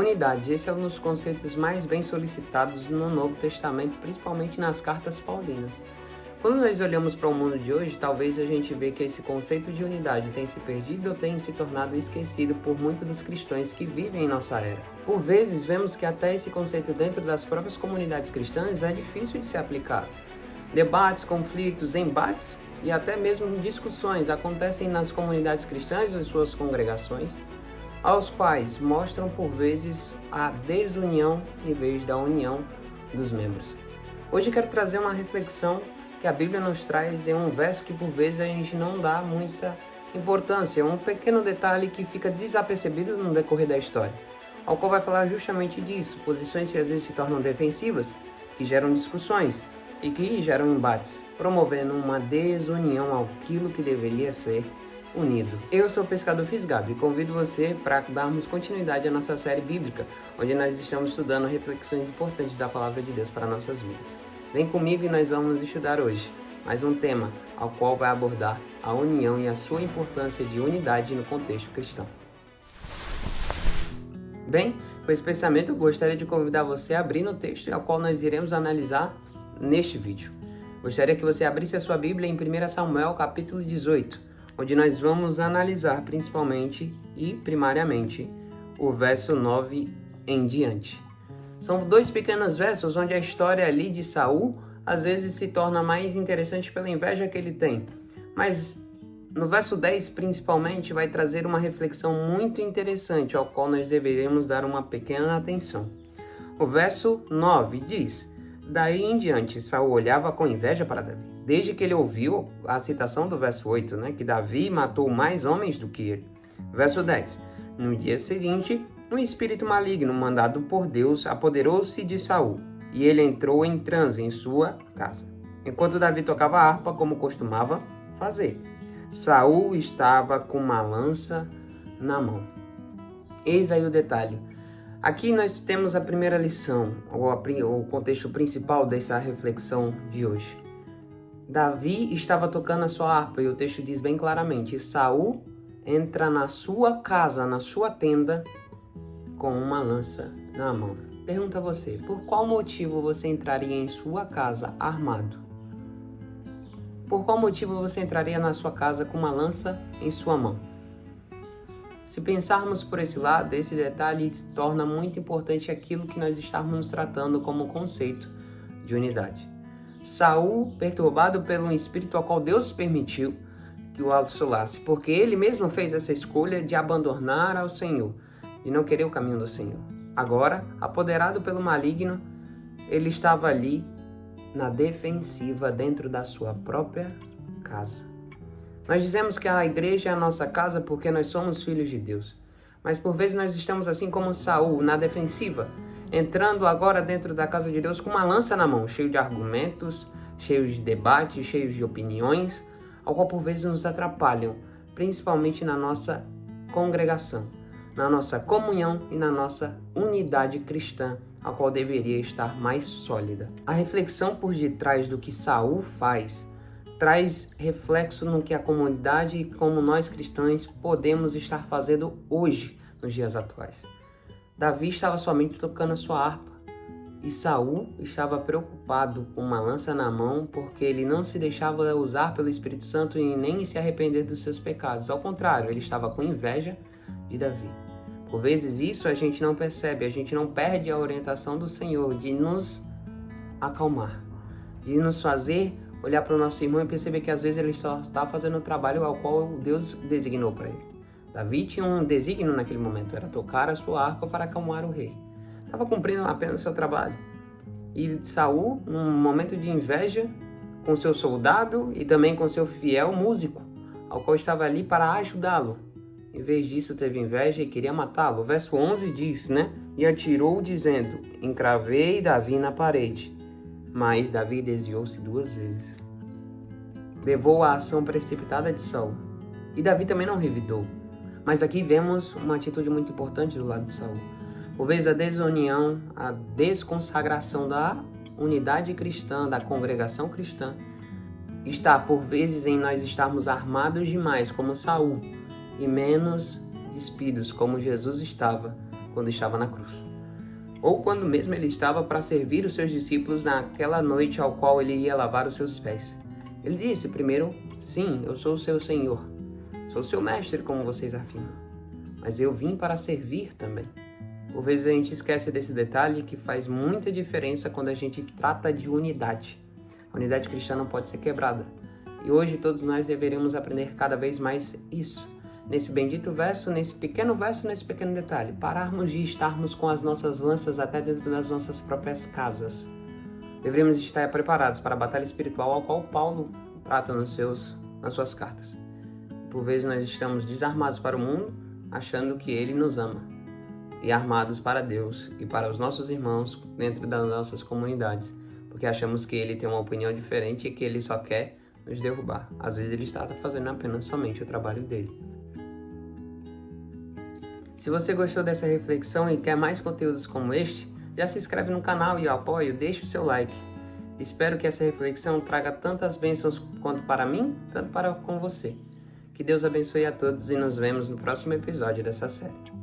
Unidade, esse é um dos conceitos mais bem solicitados no Novo Testamento, principalmente nas cartas paulinas. Quando nós olhamos para o mundo de hoje, talvez a gente vê que esse conceito de unidade tem se perdido ou tem se tornado esquecido por muitos dos cristãos que vivem em nossa era. Por vezes, vemos que até esse conceito dentro das próprias comunidades cristãs é difícil de ser aplicado. Debates, conflitos, embates e até mesmo discussões acontecem nas comunidades cristãs ou suas congregações, aos quais mostram por vezes a desunião em vez da união dos membros. Hoje quero trazer uma reflexão que a Bíblia nos traz em um verso que por vezes a gente não dá muita importância, um pequeno detalhe que fica desapercebido no decorrer da história, ao qual vai falar justamente disso, posições que às vezes se tornam defensivas, que geram discussões e que geram embates, promovendo uma desunião àquilo que deveria ser unido. Eu sou o Pescador Fisgado e convido você para darmos continuidade à nossa série bíblica, onde nós estamos estudando reflexões importantes da Palavra de Deus para nossas vidas. Vem comigo e nós vamos estudar hoje mais um tema, ao qual vai abordar a união e a sua importância de unidade no contexto cristão. Bem, com esse pensamento eu gostaria de convidar você a abrir no texto ao qual nós iremos analisar neste vídeo. Gostaria que você abrisse a sua Bíblia em 1 Samuel capítulo 18, onde nós vamos analisar principalmente e primariamente o verso 9 em diante. São dois pequenos versos onde a história ali de Saul às vezes se torna mais interessante pela inveja que ele tem. Mas no verso 10 principalmente vai trazer uma reflexão muito interessante ao qual nós deveríamos dar uma pequena atenção. O verso 9 diz: daí em diante Saul olhava com inveja para Davi, desde que ele ouviu a citação do verso 8, que Davi matou mais homens do que ele. Verso 10. No dia seguinte, um espírito maligno mandado por Deus apoderou-se de Saul, e ele entrou em transe em sua casa, enquanto Davi tocava harpa como costumava fazer. Saul estava com uma lança na mão. Eis aí o detalhe. Aqui nós temos a primeira lição, o contexto principal dessa reflexão de hoje. Davi estava tocando a sua harpa e o texto diz bem claramente: Saul entra na sua casa, na sua tenda, com uma lança na mão. Pergunta a você, por qual motivo você entraria em sua casa armado? Por qual motivo você entraria na sua casa com uma lança em sua mão? Se pensarmos por esse lado, esse detalhe torna muito importante aquilo que nós estamos tratando como conceito de unidade. Saul, perturbado pelo espírito ao qual Deus permitiu que o assolasse, porque ele mesmo fez essa escolha de abandonar ao Senhor e não querer o caminho do Senhor. Agora, apoderado pelo maligno, ele estava ali na defensiva dentro da sua própria casa. Nós dizemos que a igreja é a nossa casa porque nós somos filhos de Deus. Mas por vezes nós estamos assim como Saul, na defensiva, entrando agora dentro da casa de Deus com uma lança na mão, cheio de argumentos, cheios de debates, cheios de opiniões, ao qual por vezes nos atrapalham, principalmente na nossa congregação, na nossa comunhão e na nossa unidade cristã, a qual deveria estar mais sólida. A reflexão por detrás do que Saul faz traz reflexo no que a comunidade e como nós cristãos podemos estar fazendo hoje, nos dias atuais. Davi estava somente tocando a sua harpa e Saul estava preocupado com uma lança na mão porque ele não se deixava usar pelo Espírito Santo e nem se arrepender dos seus pecados. Ao contrário, ele estava com inveja de Davi. Por vezes isso a gente não percebe, a gente não perde a orientação do Senhor de nos acalmar, de nos fazer olhar para o nosso irmão e perceber que às vezes ele só está fazendo o trabalho ao qual Deus designou para ele. Davi tinha um desígnio naquele momento, era tocar a sua harpa para acalmar o rei. Estava cumprindo apenas o seu trabalho. E Saul, num momento de inveja, com seu soldado e também com seu fiel músico, ao qual estava ali para ajudá-lo. Em vez disso, teve inveja e queria matá-lo. O verso 11 diz, E atirou dizendo, encravei Davi na parede. Mas Davi desviou-se 2 vezes. Levou a ação precipitada de Saul. E Davi também não revidou. Mas aqui vemos uma atitude muito importante do lado de Saul. Por vezes a desunião, a desconsagração da unidade cristã, da congregação cristã, está por vezes em nós estarmos armados demais como Saul e menos despidos como Jesus estava quando estava na cruz. Ou quando mesmo ele estava para servir os seus discípulos naquela noite ao qual ele ia lavar os seus pés. Ele disse primeiro: sim, eu sou o seu Senhor, sou o seu mestre, como vocês afirmam, mas eu vim para servir também. Por vezes a gente esquece desse detalhe que faz muita diferença quando a gente trata de unidade. A unidade cristã não pode ser quebrada. E hoje todos nós deveríamos aprender cada vez mais isso. Nesse bendito verso, nesse pequeno detalhe, pararmos de estarmos com as nossas lanças até dentro das nossas próprias casas. Deveríamos estar preparados para a batalha espiritual ao qual Paulo trata nas suas cartas. Por vezes nós estamos desarmados para o mundo, achando que ele nos ama, e armados para Deus e para os nossos irmãos dentro das nossas comunidades, porque achamos que ele tem uma opinião diferente e que ele só quer nos derrubar. Às vezes ele está fazendo apenas somente o trabalho dele. Se você gostou dessa reflexão e quer mais conteúdos como este, já se inscreve no canal e apoio, deixe o seu like. Espero que essa reflexão traga tantas bênçãos quanto para mim, tanto para com você. Que Deus abençoe a todos e nos vemos no próximo episódio dessa série.